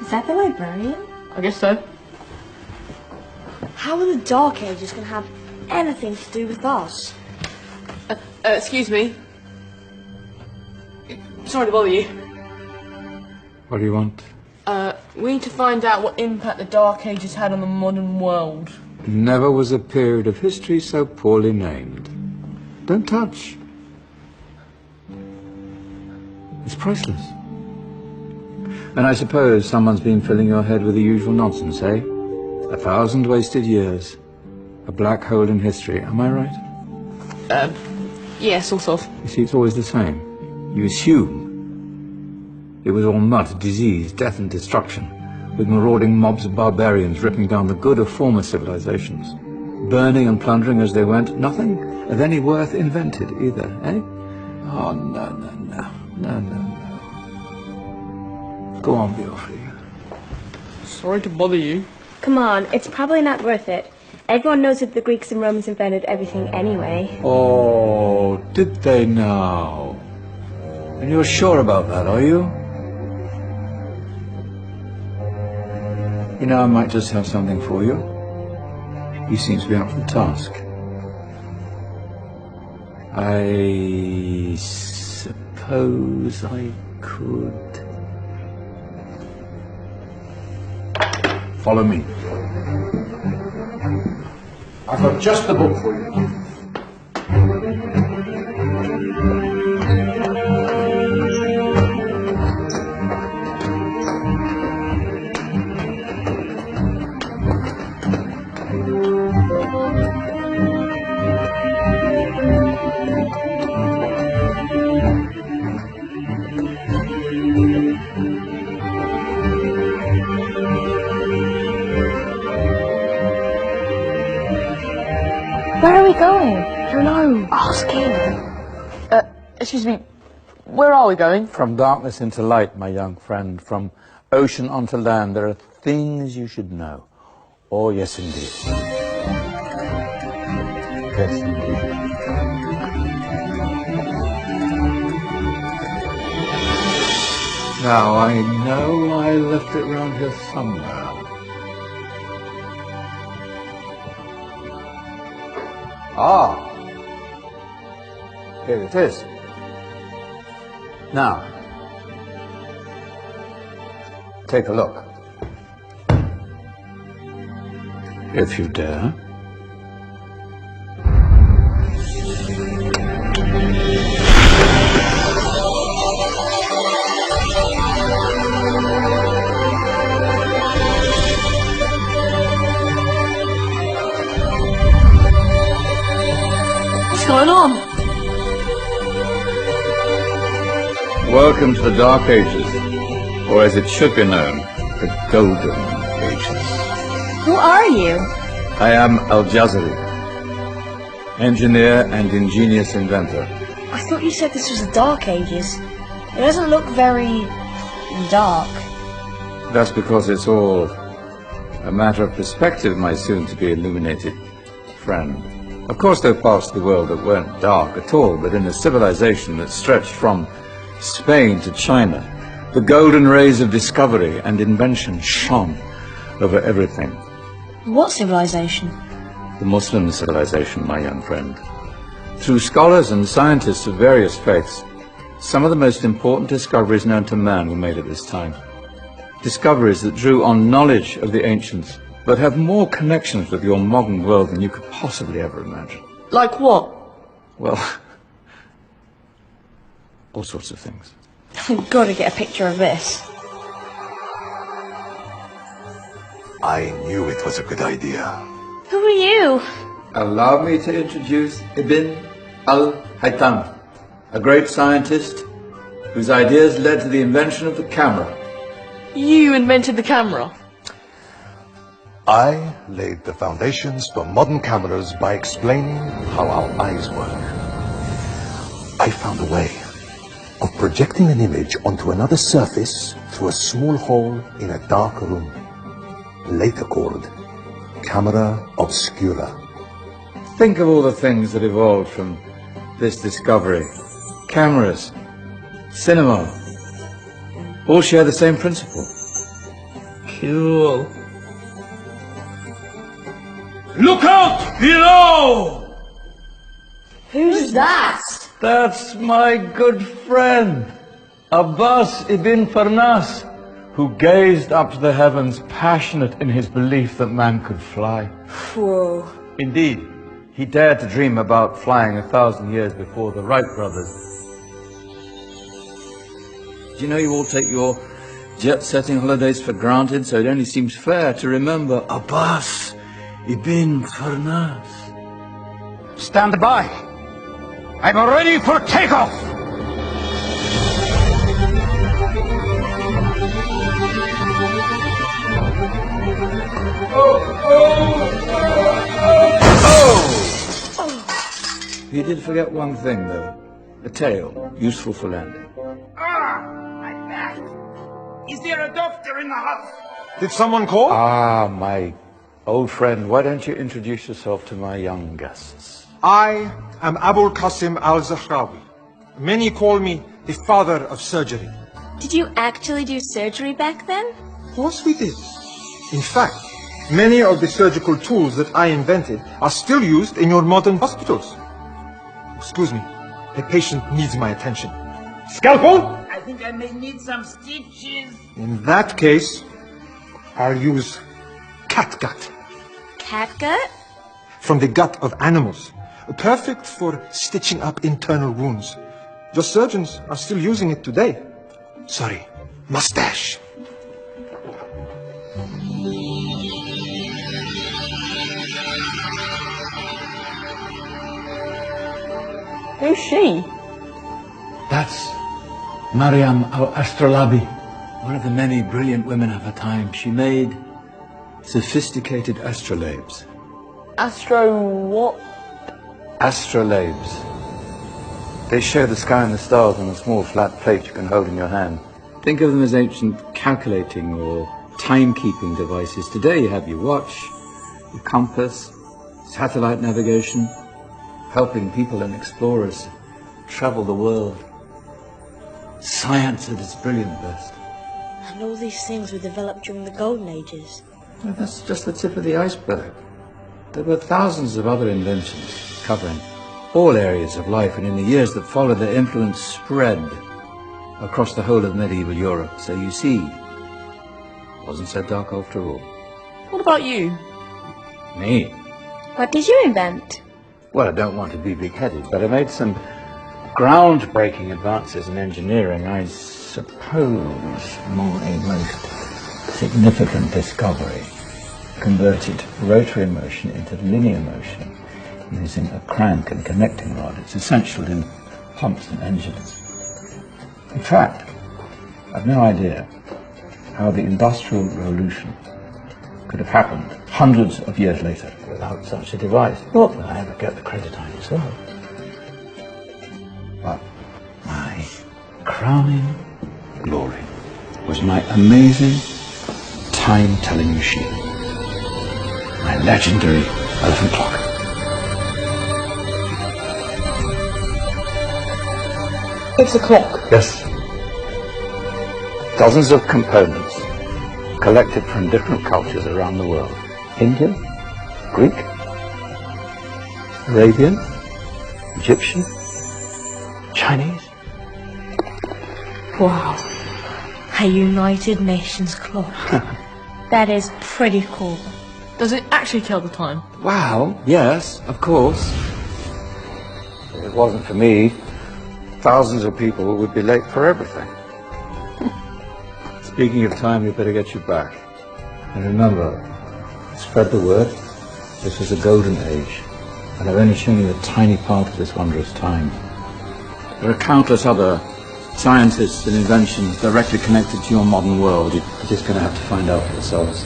Is that the librarian? I guess so. How are the Dark Ages going to have anything to do with us? Excuse me. Sorry to bother you. What do you want? We need to find out what impact the Dark Ages had on the modern world. Never was a period of history so poorly named. Don't touch. It's priceless. And I suppose someone's been filling your head with the usual nonsense, eh? 1,000 wasted years. A black hole in history, am I right? Yeah, sort of. You see, it's always the same. You assume it was all mud, disease, death and destruction, with marauding mobs of barbarians ripping down the good of former civilizations, burning and plundering as they went. Nothing of any worth invented either, eh? Oh, no. Go on, be off with you. Sorry to bother you. Come on, it's probably not worth it. Everyone knows that the Greeks and Romans invented everything anyway. Oh, did they now? And you're sure about that, are you? You know, I might just have something for you. You seem to be up for the task. I suppose I could... Follow me. I've got just the book for you. Where are we going? I don't know. Ask him. Excuse me. Where are we going? From darkness into light, my young friend. From ocean onto land. There are things you should know. Oh, yes, indeed. Yes, indeed. Now, I know I left it round here somewhere. Ah, here it is. Now, take a look. If you dare. What's going on? Welcome to the Dark Ages, or as it should be known, the Golden Ages. Who are you? I am Al-Jazari, engineer and ingenious inventor. I thought you said this was the Dark Ages. It doesn't look very... dark. That's because it's all a matter of perspective, my soon-to-be illuminated friend. Of course, there are parts of the world that weren't dark at all, but in a civilization that stretched from Spain to China, the golden rays of discovery and invention shone over everything. What civilization? The Muslim civilization, my young friend. Through scholars and scientists of various faiths, some of the most important discoveries known to man were made at this time. Discoveries that drew on knowledge of the ancients, but have more connections with your modern world than you could possibly ever imagine. Like what? Well, all sorts of things. I've got to get a picture of this. I knew it was a good idea. Who are you? Allow me to introduce Ibn al-Haytham, a great scientist whose ideas led to the invention of the camera. You invented the camera? I laid the foundations for modern cameras by explaining how our eyes work. I found a way of projecting an image onto another surface through a small hole in a dark room, later called camera obscura. Think of all the things that evolved from this discovery. Cameras, cinema, all share the same principle. Cool. Look out below! Who's that? That's my good friend, Abbas ibn Farnas, who gazed up to the heavens, passionate in his belief that man could fly. Whoa. Indeed, he dared to dream about flying 1,000 years before the Wright brothers. Do you know you all take your jet-setting holidays for granted, so it only seems fair to remember Abbas ibn Farnas. Stand by. I'm ready for takeoff. You did forget one thing, though. A tail, useful for landing. My back. Is there a doctor in the house? Did someone call? Ah, my old friend, why don't you introduce yourself to my young guests? I am Abul Qasim al-Zahrawi. Many call me the father of surgery. Did you actually do surgery back then? Of course we did. In fact, many of the surgical tools that I invented are still used in your modern hospitals. Excuse me, the patient needs my attention. Scalpel? I think I may need some stitches. In that case, I'll use catgut. Catgut? From the gut of animals. Perfect for stitching up internal wounds. Your surgeons are still using it today. Sorry, mustache. Who's she? That's Maryam al-Astrollabi, one of the many brilliant women of her time. She made sophisticated astrolabes. Astro what? Astrolabes. They show the sky and the stars on a small flat plate you can hold in your hand. Think of them as ancient calculating or timekeeping devices. Today you have your watch, your compass, satellite navigation, helping people and explorers travel the world. Science at its brilliant best. And all these things were developed during the Golden Ages. Well, that's just the tip of the iceberg. There were thousands of other inventions covering all areas of life, and in the years that followed, their influence spread across the whole of medieval Europe. So you see, it wasn't so dark after all. What about you? Me? What did you invent? Well, I don't want to be big-headed, but I made some groundbreaking advances in engineering. I suppose my most significant discovery converted rotary motion into linear motion using a crank and connecting rod. It's essential in pumps and engines. In fact, I've no idea how the Industrial Revolution could have happened hundreds of years later without such a device. Not that I ever get the credit I deserve. But my crowning glory was my amazing time-telling machine, my legendary elephant clock. It's a clock. Yes. Dozens of components collected from different cultures around the world. Indian, Greek, Arabian, Egyptian, Chinese. Wow. A United Nations clock. That is pretty cool. Does it actually tell the time? Wow, yes, of course. If it wasn't for me, thousands of people would be late for everything. Speaking of time, we better get you back. And remember, spread the word. This was a golden age, and I've only shown you a tiny part of this wondrous time. There are countless other scientists and inventions directly connected to your modern world. You're just going to have to find out for yourselves.